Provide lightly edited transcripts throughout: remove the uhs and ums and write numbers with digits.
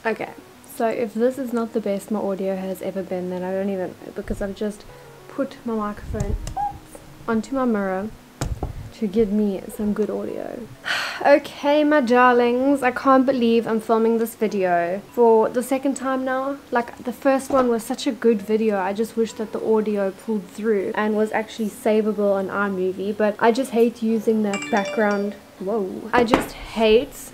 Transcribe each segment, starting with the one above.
Okay, so if this is not the best my audio has ever been, then I don't even know, because I've just put my microphone onto my mirror to give me some good audio. Okay, my darlings, I can't believe I'm filming this video for the second time now. Like, the first one was such a good video. I just wish that the audio pulled through and was actually savable on iMovie, but I just hate using that background. Whoa. I just hate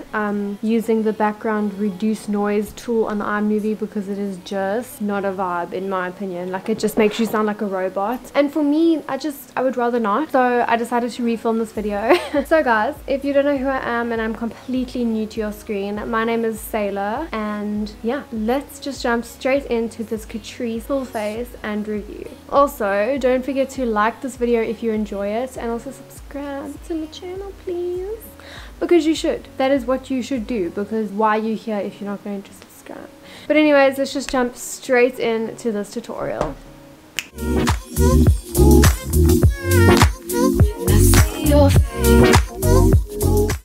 using the background reduce noise tool on iMovie because it is just not a vibe, in my opinion. Like, it just makes you sound like a robot, and for me, I would rather not. So I decided to refilm this video. So guys, if you don't know who I am and I'm completely new to your screen, my name is Sayla, and yeah, let's just jump straight into this Catrice full face and review. Also, don't forget to like this video if you enjoy it, and also subscribe to my channel, please. Because you should. That is what you should do, because why are you here if you're not going to subscribe? But anyways, let's just jump straight into this tutorial.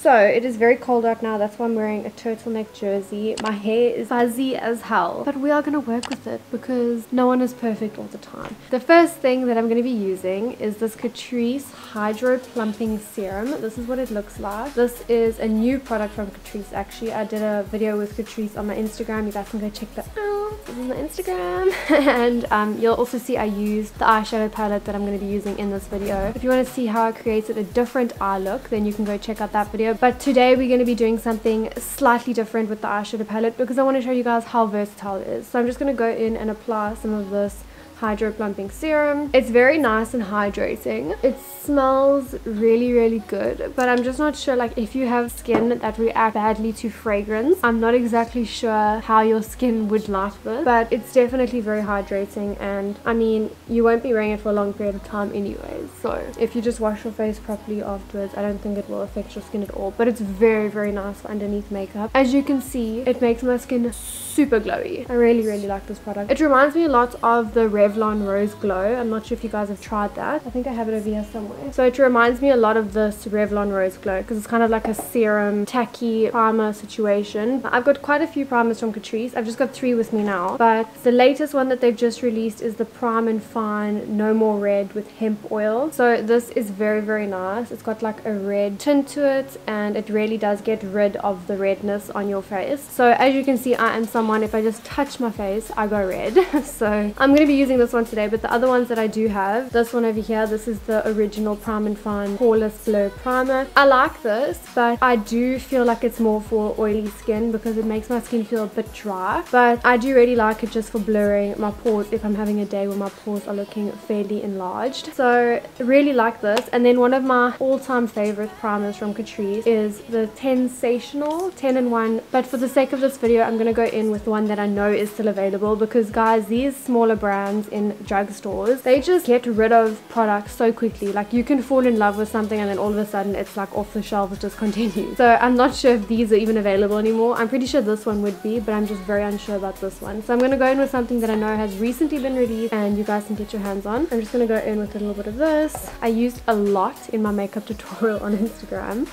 So it is very cold out now, that's why I'm wearing a turtleneck jersey. My hair is fuzzy as hell, but we are going to work with it because no one is perfect all the time. The first thing that I'm going to be using is this Catrice Hydro Plumping Serum. This is what it looks like. This is a new product from Catrice actually. I did a video with Catrice on my Instagram. You guys can go check that out. This is my Instagram. And you'll also see I used the eyeshadow palette that I'm going to be using in this video. If you want to see how I created a different eye look, then you can go check out that video. But today we're going to be doing something slightly different with the eyeshadow palette because I want to show you guys how versatile it is. So I'm just going to go in and apply some of this Hydro Plumping Serum. It's very nice and hydrating. It smells really good, but I'm just not sure, like, if you have skin that react badly to fragrance, I'm not exactly sure how your skin would like this, but it's definitely very hydrating, and I mean, you won't be wearing it for a long period of time anyways, so if you just wash your face properly afterwards, I don't think it will affect your skin at all. But it's very nice for underneath makeup. As you can see, it makes my skin super glowy. I really like this product. It reminds me a lot of the Revlon Rose Glow. I'm not sure if you guys have tried that. I think I have it over here somewhere. So it reminds me a lot of this Revlon Rose Glow because it's kind of like a serum tacky primer situation. I've got quite a few primers from Catrice. I've just got 3 with me now, but the latest one that they've just released is the Prime and Fine No More Red with hemp oil. So this is very nice. It's got like a red tint to it, and it really does get rid of the redness on your face. So as you can see, I am someone, if I just touch my face, I go red. So I'm going to be using this one today, but the other ones that I do have, this one over here, this is the original Prime and Fine Poreless Glow Primer. I like this, but I do feel like it's more for oily skin because it makes my skin feel a bit dry, but I do really like it just for blurring my pores if I'm having a day where my pores are looking fairly enlarged. So really like this. And then one of my all-time favorite primers from Catrice is the Tensational 10-in-1, but for the sake of this video, I'm going to go in with one that I know is still available, because guys, these smaller brands in drugstores, they just get rid of products so quickly. Like, you can fall in love with something and then all of a sudden it's like off the shelves, discontinued. So I'm not sure if these are even available anymore. I'm pretty sure this one would be, but I'm just very unsure about this one. So I'm going to go in with something that I know has recently been released and you guys can get your hands on. I'm just going to go in with a little bit of this. I used a lot in my makeup tutorial on Instagram,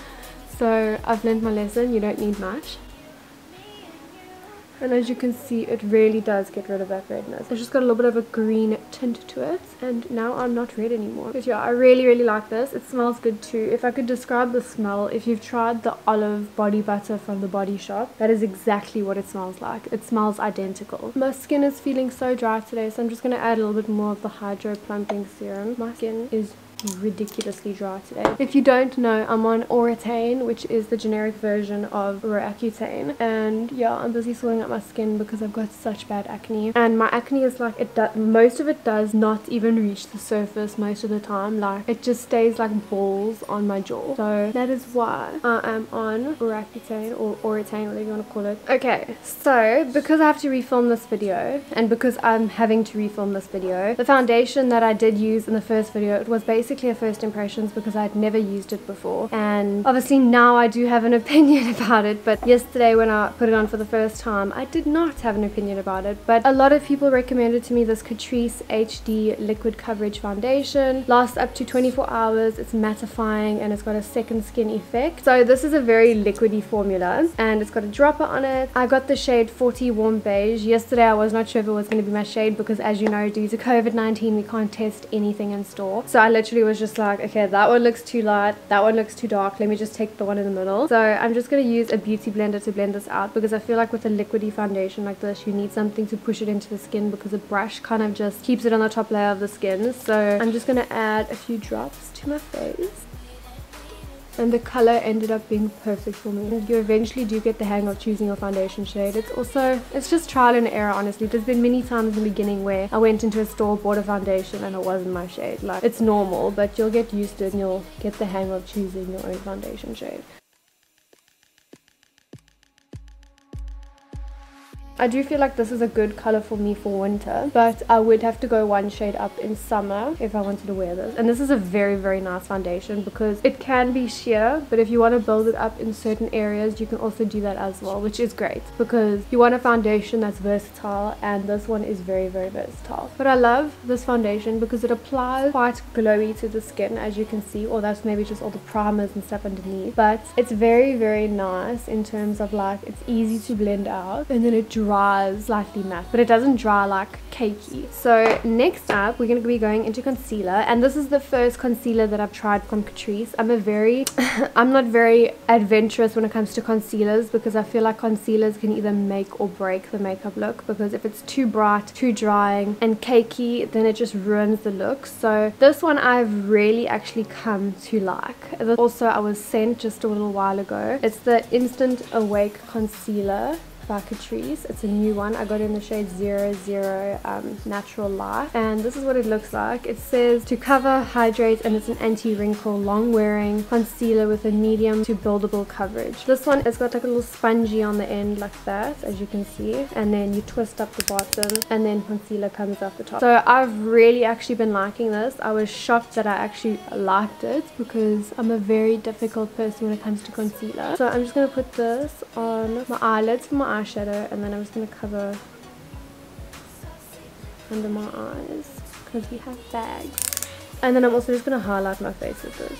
so I've learned my lesson. You don't need much. And as you can see, it really does get rid of that redness. It's just got a little bit of a green tint to it, and now I'm not red anymore. But yeah, I really like this. It smells good too. If I could describe the smell, if you've tried the olive body butter from the Body Shop, that is exactly what it smells like. It smells identical. My skin is feeling so dry today, so I'm just going to add a little bit more of the Hydro Plumping Serum. My skin is ridiculously dry today. If you don't know, I'm on Oratane, which is the generic version of Roaccutane, and yeah, I'm busy sorting out my skin because I've got such bad acne, and my acne is like, most of it does not even reach the surface most of the time. Like, it just stays like balls on my jaw. So that is why I am on Roaccutane, or Oratane, whatever you want to call it. Okay, so because I have to refilm this video, and because I'm having to refilm this video, the foundation that I did use in the first video, it was basically basically a first impressions because I'd never used it before, and obviously now I do have an opinion about it, but yesterday when I put it on for the first time I did not have an opinion about it. But a lot of people recommended to me this CATRICE HD liquid coverage foundation. Lasts up to 24 hours, it's mattifying, and it's got a second skin effect. So this is a very liquidy formula, and it's got a dropper on it. I got the shade 40 Warm Beige. Yesterday I was not sure if it was going to be my shade because, as you know, due to COVID-19 we can't test anything in store. So I literally was just like, okay, that one looks too light, that one looks too dark, let me just take the one in the middle. So I'm just going to use a beauty blender to blend this out, because I feel like with a liquidy foundation like this you need something to push it into the skin, because a brush kind of just keeps it on the top layer of the skin. So I'm just going to add a few drops to my face, and the color ended up being perfect for me. You eventually do get the hang of choosing your foundation shade. It's just trial and error, honestly. There's been many times in the beginning where I went into a store, bought a foundation, and it wasn't my shade. Like, it's normal, but you'll get used to it and you'll get the hang of choosing your own foundation shade. I do feel like this is a good color for me for winter, but I would have to go one shade up in summer if I wanted to wear this. And this is a very, very nice foundation because it can be sheer, but if you want to build it up in certain areas you can also do that as well, which is great because you want a foundation that's versatile, and this one is very, very versatile. But I love this foundation because it applies quite glowy to the skin, as you can see, or that's maybe just all the primers and stuff underneath, but it's very, very nice in terms of like it's easy to blend out, and then it dries slightly matte, but it doesn't dry like cakey. So next up we're going to be going into concealer, and this is the first concealer that I've tried from CATRICE. I'm not very adventurous when it comes to concealers because I feel like concealers can either make or break the makeup look, because if it's too bright, too drying and cakey, then it just ruins the look. So this one I've really actually come to like. Also, I was sent just a little while ago. It's the Instant Awake Concealer by CATRICE. It's a new one. I got it in the shade 00 Natural Light, and this is what it looks like. It says to cover, hydrate, and it's an anti-wrinkle, long-wearing concealer with a medium to buildable coverage. This one has got like a little spongy on the end like that, as you can see, and then you twist up the bottom and then concealer comes off the top. So I've really actually been liking this. I was shocked that I actually liked it because I'm a very difficult person when it comes to concealer. So I'm just going to put this on my eyelids for my eyeshadow, and then I'm just going to cover under my eyes because we have bags, and then I'm also just going to highlight my face with this.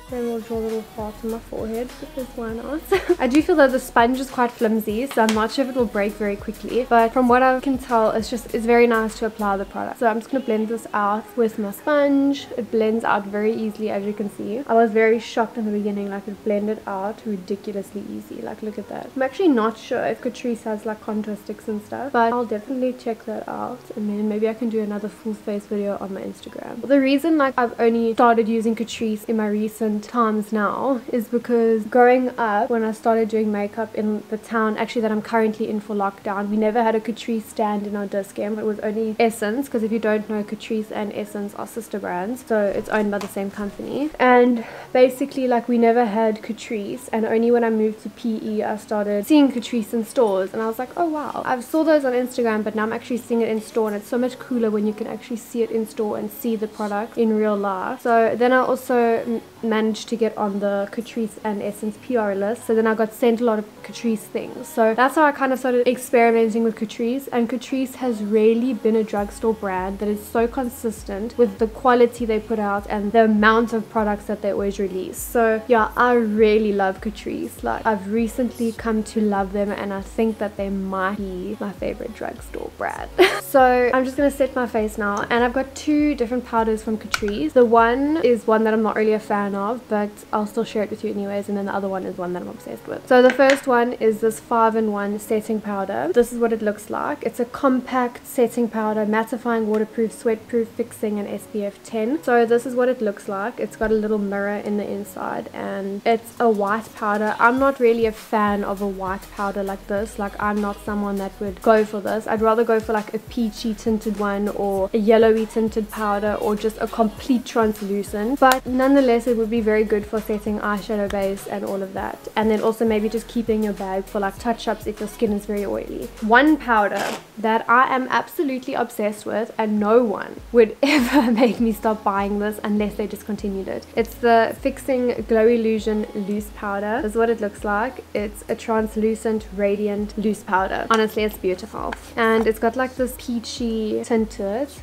Then we'll draw a little heart on my forehead because why not? I do feel that the sponge is quite flimsy, so I'm not sure if it will break very quickly, but from what I can tell it's very nice to apply the product. So I'm just going to blend this out with my sponge. It blends out very easily, as you can see. I was very shocked in the beginning, like it blended out ridiculously easy. Like, look at that. I'm actually not sure if CATRICE has like contour sticks and stuff, but I'll definitely check that out, and then maybe I can do another full face video on my Instagram. The reason like I've only started using CATRICE in my recent times now is because growing up, when I started doing makeup in the town actually that I'm currently in for lockdown, we never had a CATRICE stand in our discount. It was only Essence, because if you don't know, CATRICE and Essence are sister brands, so it's owned by the same company. And basically like we never had CATRICE, and only when I moved to PE I started seeing CATRICE in stores, and I was like, oh wow, I've saw those on Instagram, but now I'm actually seeing it in store, and it's so much cooler when you can actually see it in store and see the product in real life. So then I also managed to get on the CATRICE and Essence PR list, so then I got sent a lot of CATRICE things. So that's how I kind of started experimenting with CATRICE, and CATRICE has really been a drugstore brand that is so consistent with the quality they put out and the amount of products that they always release. So yeah, I really love CATRICE. Like, I've recently come to love them, and I think that they might be my favorite drugstore brand. So I'm just going to set my face now, and I've got two different powders from CATRICE. The one is one that I'm not really a fan of, but I'll still share it with you anyways, and then the other one is one that I'm obsessed with. So the first one is this 5-in-1 setting powder. This is what it looks like. It's a compact setting powder, mattifying, waterproof, sweat-proof, fixing, and SPF 10. So this is what it looks like. It's got a little mirror in the inside, and it's a white powder. I'm not really a fan of a white powder like this. Like, I'm not someone that would go for this. I'd rather go for like a peachy tinted one, or a yellowy tinted powder, or just a complete translucent. But nonetheless, it would be very good for setting eyeshadow base and all of that. And then also maybe just keeping your bag for like touch-ups if your skin is very oily. One powder that I am absolutely obsessed with, and no one would ever make me stop buying this unless they discontinued it. It's the Fixing Glow Illusion Loose Powder. This is what it looks like. It's a translucent radiant loose powder. Honestly, it's beautiful, and it's got like this peachy tint to it.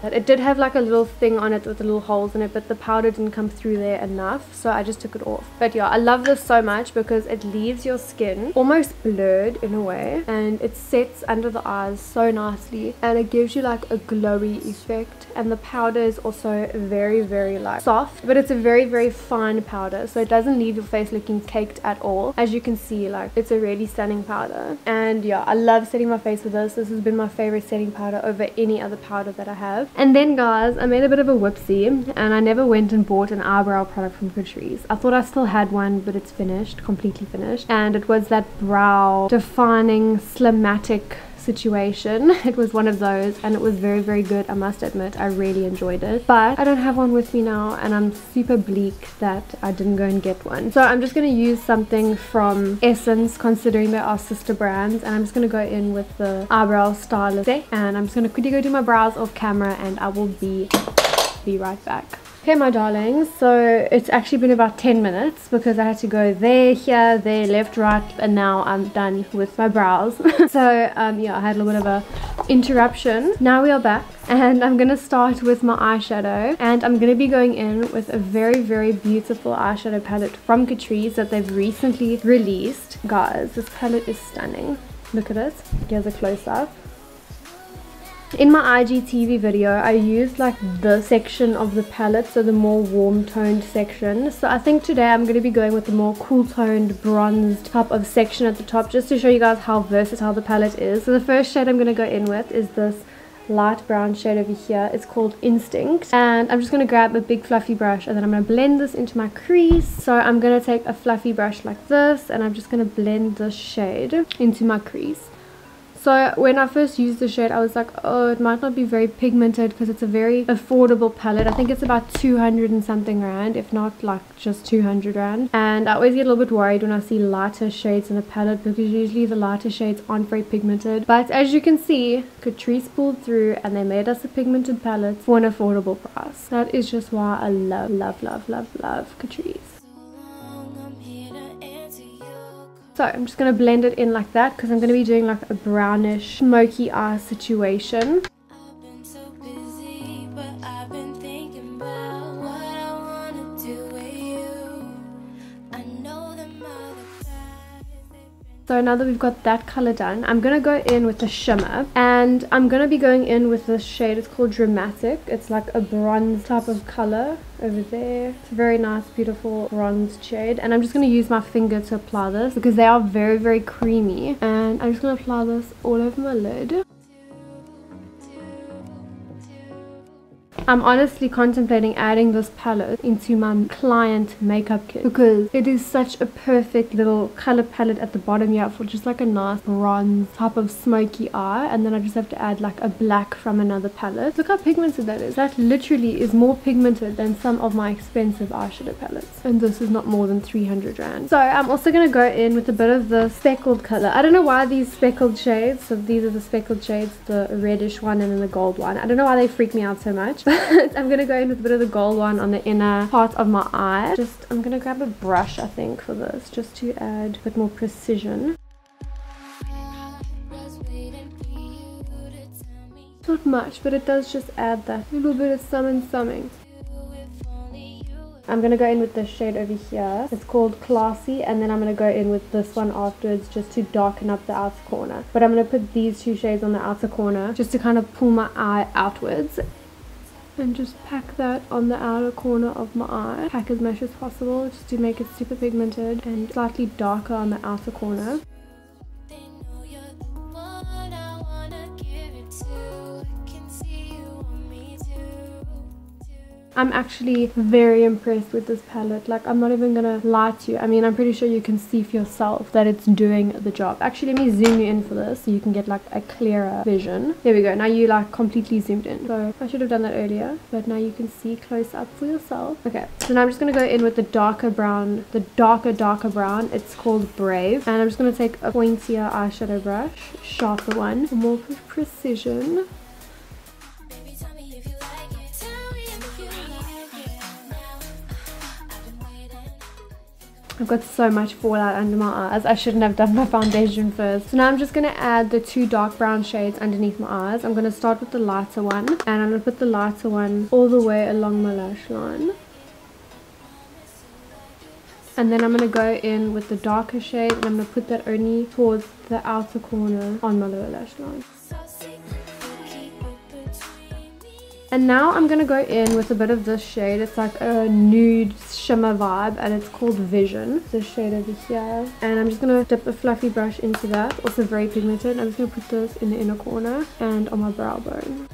It did have like a little thing on it with the little holes in it, but the powder didn't come through there enough, so I just took it off. But yeah, I love this so much because it leaves your skin almost blurred in a way, and it sets under the eyes so nicely, and it gives you like a glowy effect. And the powder is also very, very like soft, but it's a very, very fine powder, so it doesn't leave your face looking caked at all. As you can see, like, it's a really stunning powder. And yeah, I love setting my face with this. This has been my favorite setting powder over any other powder that I have. And then guys, I made a bit of a whoopsie, and I never went and bought an eyebrow product from CATRICE. I thought I still had one, but it's finished, completely finished, and it was that brow defining slimmatic situation. It was one of those, and it was very, very good. I must admit, I really enjoyed it, but I don't have one with me now, and I'm super bleak that I didn't go and get one. So I'm just going to use something from Essence, considering they are sister brands, and I'm just going to go in with the eyebrow stylist, and I'm just going to quickly go do my brows off camera, and I will be right back. Okay, my darlings, so it's actually been about 10 minutes because I had to go there, here, there, left, right, and now I'm done with my brows. So yeah, I had a little bit of a interruption. Now we are back, and I'm gonna start with my eyeshadow, and I'm gonna be going in with a very, very beautiful eyeshadow palette from CATRICE that they've recently released. Guys, this palette is stunning. Look at it. Here's a close-up. In my IGTV video, I used like the section of the palette, so the more warm toned section. So I think today I'm going to be going with the more cool toned bronzed type of section at the top, just to show you guys how versatile the palette is. So the first shade I'm going to go in with is this light brown shade over here. It's called Instinct, and I'm just going to grab a big fluffy brush, and then I'm going to blend this into my crease. So I'm going to take a fluffy brush like this, and I'm just going to blend this shade into my crease. So when I first used the shade, I was like, oh, it might not be very pigmented because it's a very affordable palette. I think it's about 200 and something rand, if not like just 200 rand. And I always get a little bit worried when I see lighter shades in a palette because usually the lighter shades aren't very pigmented. But as you can see, CATRICE pulled through and they made us a pigmented palette for an affordable price. That is just why I love, love, love, love, love CATRICE. So I'm just going to blend it in like that because I'm going to be doing like a brownish smoky eye situation. So now that we've got that color done, I'm going to go in with the shimmer, and I'm going to be going in with this shade. It's called Dramatic. It's like a bronze type of color over there. It's a very nice, beautiful bronze shade, and I'm just going to use my finger to apply this because they are very, very creamy, and I'm just going to apply this all over my lid. I'm honestly contemplating adding this palette into my client makeup kit because it is such a perfect little color palette at the bottom here for just like a nice bronze type of smoky eye, and then I just have to add like a black from another palette. Look how pigmented that is. That literally is more pigmented than some of my expensive eyeshadow palettes, and this is not more than 300 rand. So I'm also going to go in with a bit of the speckled color. I don't know why these speckled shades, so these are the speckled shades, the reddish one and then the gold one. I don't know why they freak me out so much. I'm gonna go in with a bit of the gold one on the inner part of my eye. I'm gonna grab a brush, I think, for this, just to add a bit more precision. Not much, but it does just add that little bit of something. I'm going to go in with this shade over here. It's called Classy, and then I'm going to go in with this one afterwards just to darken up the outer corner. But I'm going to put these two shades on the outer corner just to kind of pull my eye outwards. And just pack that on the outer corner of my eye. Pack as much as possible just to make it super pigmented and slightly darker on the outer corner. I'm actually very impressed with this palette. Like, I'm not even gonna lie to you. I mean, I'm pretty sure you can see for yourself that it's doing the job. Actually, let me zoom you in for this so you can get like a clearer vision. There we go. Now you like completely zoomed in. So I should have done that earlier, but now you can see close up for yourself. Okay, so now I'm just gonna go in with the darker brown, the darker brown. It's called Brave, and I'm just gonna take a pointier eyeshadow brush, sharper one, for more precision. I've got so much fallout under my eyes. I shouldn't have done my foundation first. So now I'm just going to add the 2 dark brown shades underneath my eyes. I'm going to start with the lighter one, and I'm going to put the lighter one all the way along my lash line. And then I'm going to go in with the darker shade, and I'm going to put that only towards the outer corner on my lower lash line. And now I'm going to go in with a bit of this shade. It's like a nude shimmer vibe, and it's called Vision. This shade over here. And I'm just going to dip a fluffy brush into that. Also very pigmented. I'm just going to put this in the inner corner and on my brow bone.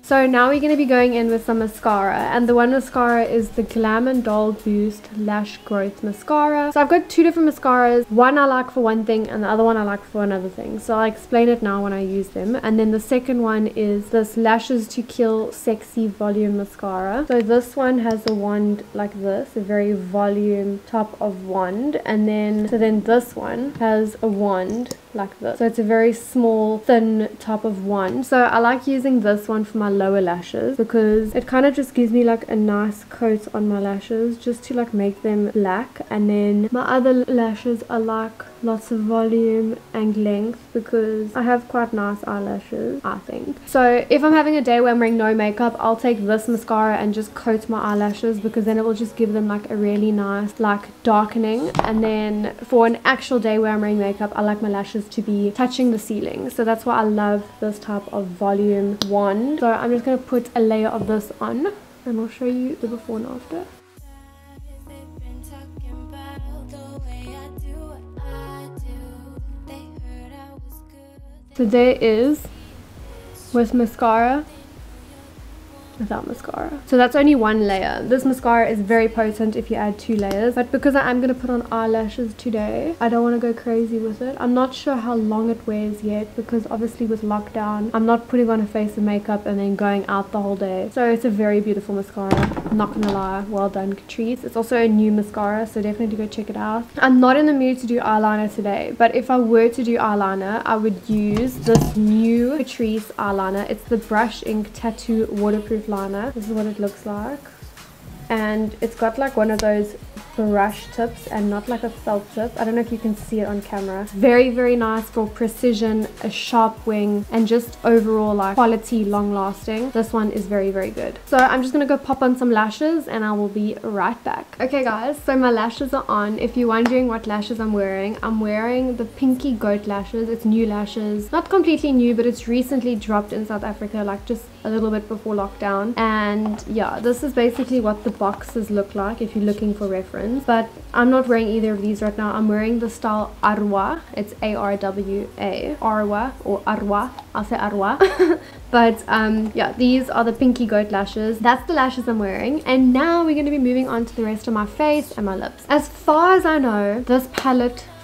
So now we're going to be going in with some mascara, and the one mascara is the Glam and Gault Boost Lash Growth Mascara. So I've got 2 different mascaras. One I like for one thing and the other one I like for another thing. So I'll explain it now when I use them. And then the second one is this Lashes to Kill Sexy Volume Mascara. So this one has a wand like this, a very volume top of wand, and then this one has a wand like this. So it's a very small thin top of wand. So I like using this one for my lower lashes because it kind of just gives me like a nice coat on my lashes just to like make them black. And then my other lashes are like lots of volume and length because I have quite nice eyelashes, I think. So if I'm having a day where I'm wearing no makeup, I'll take this mascara and just coat my eyelashes because then it will just give them like a really nice like darkening. And then for an actual day where I'm wearing makeup, I like my lashes to be touching the ceiling. So that's why I love this type of volume wand. So I'm just going to put a layer of this on and I'll show you the before and after. So there is with mascara, without mascara. So that's only one layer. This mascara is very potent if you add 2 layers, but because I am going to put on eyelashes today, I don't want to go crazy with it. I'm not sure how long it wears yet because obviously with lockdown I'm not putting on a face of makeup and then going out the whole day. So it's a very beautiful mascara, I'm not gonna lie. Well done, Catrice. It's also a new mascara, so definitely go check it out. I'm not in the mood to do eyeliner today, but if I were to do eyeliner, I would use this new Catrice eyeliner. It's the Brush Ink Tattoo Waterproof liner. This is what it looks like, and it's got like one of those brush tips and not like a felt tip. I don't know if you can see it on camera. Very, very nice for precision, a sharp wing, and just overall like quality, long lasting. This one is very, very good. So I'm just gonna go pop on some lashes and I will be right back. Okay guys, so my lashes are on. If you're wondering what lashes I'm wearing the Pinky Goat lashes. It's new lashes, not completely new, but it's recently dropped in South Africa, like just a little bit before lockdown. And yeah, this is basically what the boxes look like if you're looking for reference. But I'm not wearing either of these right now. I'm wearing the style Arwa. It's A-R-W-A. Arwa or Arwa. I'll say Arwa. But yeah, these are the Pinky Goat lashes. That's the lashes I'm wearing. And now we're going to be moving on to the rest of my face and my lips. As far as I know, this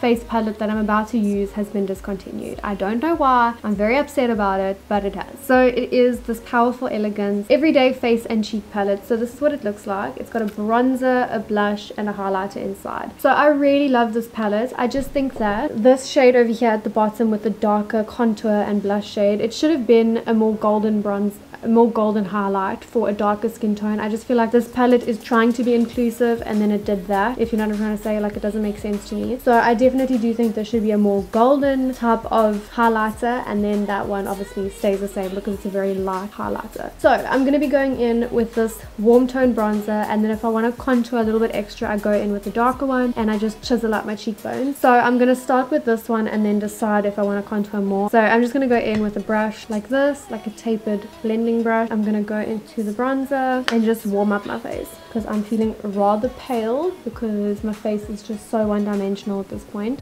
face palette that I'm about to use has been discontinued. I don't know why. I'm very upset about it, but it has. So it is this Powerful Elegance Everyday Face and Cheek palette. So this is what it looks like. It's got a bronzer, a blush, and a highlighter inside. So I really love this palette. I just think that this shade over here at the bottom with the darker contour and blush shade, it should have been a more golden bronze, a more golden highlight for a darker skin tone. I just feel like this palette is trying to be inclusive and then it did that. If you know what I'm trying to say, like, it doesn't make sense to me. So I definitely do think there should be a more golden type of highlighter, and then that one obviously stays the same because it's a very light highlighter. So I'm going to be going in with this warm tone bronzer, and then if I want to contour a little bit extra, I go in with the darker one and I just chisel out my cheekbones. So I'm going to start with this one and then decide if I want to contour more. So I'm just going to go in with a brush like this, like a tapered blending brush. I'm going to go into the bronzer and just warm up my face because I'm feeling rather pale because my face is just so one-dimensional at this point.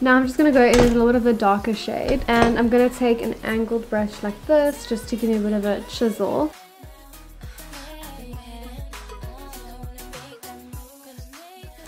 Now I'm just going to go in with a little bit of the darker shade, and I'm going to take an angled brush like this just to give me a bit of a chisel.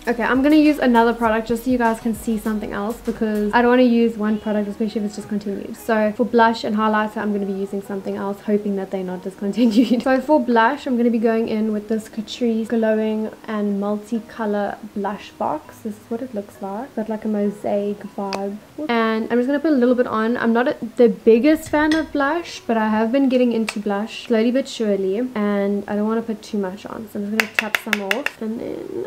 Okay, I'm going to use another product just so you guys can see something else, because I don't want to use one product, especially if it's discontinued. So for blush and highlighter, I'm going to be using something else, hoping that they're not discontinued. So for blush, I'm going to be going in with this CATRICE Glowing and Multicolour blush box. This is what it looks like. Got like a mosaic vibe. And I'm just going to put a little bit on. I'm not the biggest fan of blush, but I have been getting into blush slowly but surely. And I don't want to put too much on. So I'm just going to tap some off and then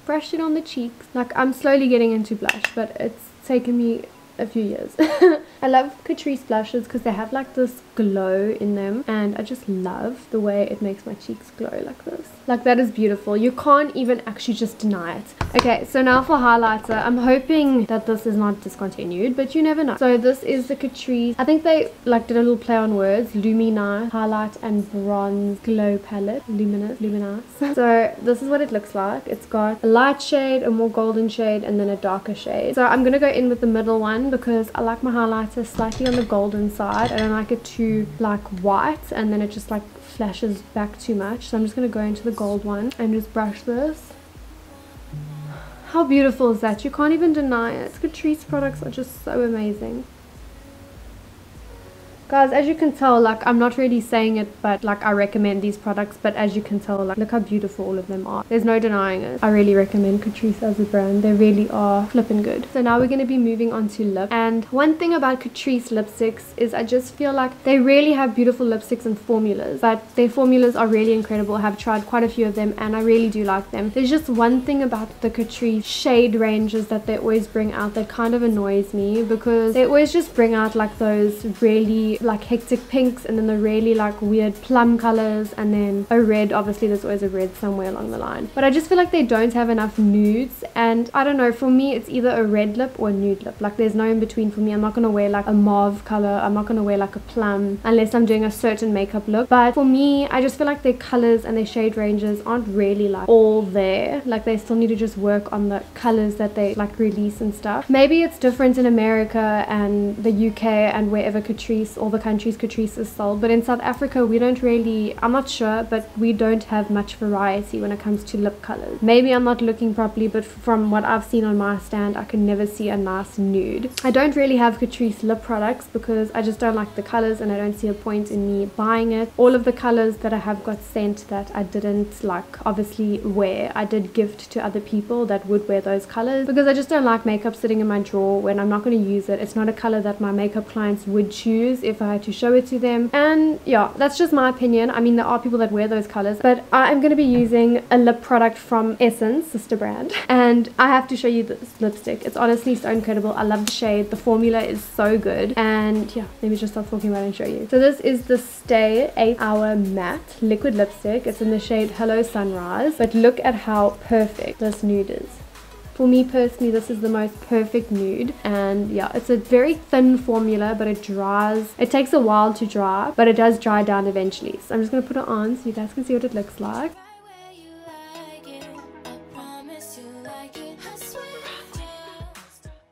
brush it on the cheeks. Like, I'm slowly getting into blush, but it's taken me a few years. I love CATRICE blushes because they have like this glow in them, and I just love the way it makes my cheeks glow like this. Like, that is beautiful. You can't even actually just deny it. Okay, so now for highlighter, I'm hoping that this is not discontinued, but you never know. So this is the CATRICE, I think they like did a little play on words, Luminice Highlight and Bronze Glow Palette, Luminice. So this is what it looks like. It's got a light shade, a more golden shade, and then a darker shade. So I'm gonna go in with the middle one because I like my highlighter slightly on the golden side. I don't like it too like white, and then it just like flashes back too much. So I'm just going to go into the gold one and just brush this. How beautiful is that? You can't even deny it. CATRICE products are just so amazing. Guys, as you can tell, like, I'm not really saying it, but like, I recommend these products, but as you can tell, like, look how beautiful all of them are. There's no denying it. I really recommend CATRICE as a brand. They really are flipping good. So now we're going to be moving on to lip. And one thing about CATRICE lipsticks is I just feel like they really have beautiful lipsticks and formulas, but their formulas are really incredible. I have tried quite a few of them and I really do like them. There's just one thing about the CATRICE shade ranges that they always bring out that kind of annoys me, because they always just bring out like those really like hectic pinks, and then the really like weird plum colors, and then a red. Obviously there's always a red somewhere along the line, but I just feel like they don't have enough nudes. And I don't know, for me it's either a red lip or a nude lip. Like, there's no in between for me. I'm not going to wear like a mauve color, I'm not going to wear like a plum unless I'm doing a certain makeup look. But for me, I just feel like their colors and their shade ranges aren't really like all there. Like, they still need to just work on the colors that they like release and stuff. Maybe it's different in America and the UK and wherever CATRICE, all the countries CATRICE is sold, but in South Africa we don't really, I'm not sure, but we don't have much variety when it comes to lip colors. Maybe I'm not looking properly, but from what I've seen on my stand, I can never see a nice nude. I don't really have CATRICE lip products because I just don't like the colors, and I don't see a point in me buying it. All of the colors that I have got sent that I didn't like obviously wear, I did gift to other people that would wear those colors, because I just don't like makeup sitting in my drawer when I'm not going to use it. It's not a color that my makeup clients would choose if I had to show it to them. And yeah, that's just my opinion. I mean, there are people that wear those colors, but I'm going to be using a lip product from Essence, sister brand, and I have to show you this lipstick. It's honestly so incredible. I love the shade. The formula is so good. And yeah, let me just stop talking about it and show you. So this is the Stay 8 Hour Matte Liquid Lipstick. It's in the shade Hello Sunrise, but look at how perfect this nude is. For me personally, this is the most perfect nude. And yeah, it's a very thin formula, but it dries. It takes a while to dry, but it does dry down eventually. So I'm just going to put it on so you guys can see what it looks like.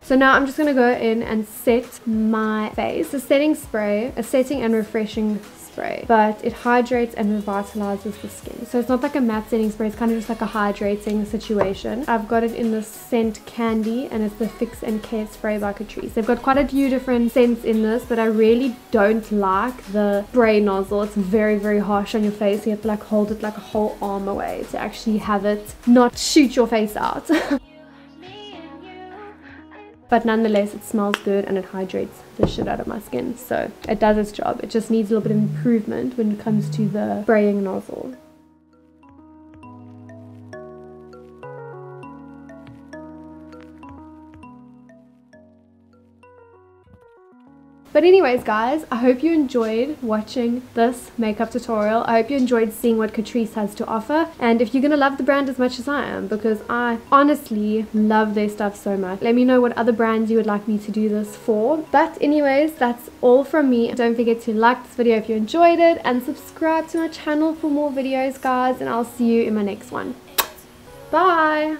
So now I'm just going to go in and set my face. A setting spray, a setting and refreshing spray, but it hydrates and revitalizes the skin. So it's not like a matte setting spray, it's kind of just like a hydrating situation. I've got it in the scent Candy, and it's the Fix and Care spray by CATRICE. They've got quite a few different scents in this, but I really don't like the spray nozzle. It's very, very harsh on your face. You have to like hold it like a whole arm away to actually have it not shoot your face out. But nonetheless, it smells good and it hydrates the shit out of my skin. So it does its job. It just needs a little bit of improvement when it comes to the spraying nozzle. But anyways guys, I hope you enjoyed watching this makeup tutorial. I hope you enjoyed seeing what CATRICE has to offer. And if you're gonna love the brand as much as I am, because I honestly love their stuff so much, let me know what other brands you would like me to do this for. But anyways, that's all from me. Don't forget to like this video if you enjoyed it, and subscribe to my channel for more videos guys, and I'll see you in my next one. Bye!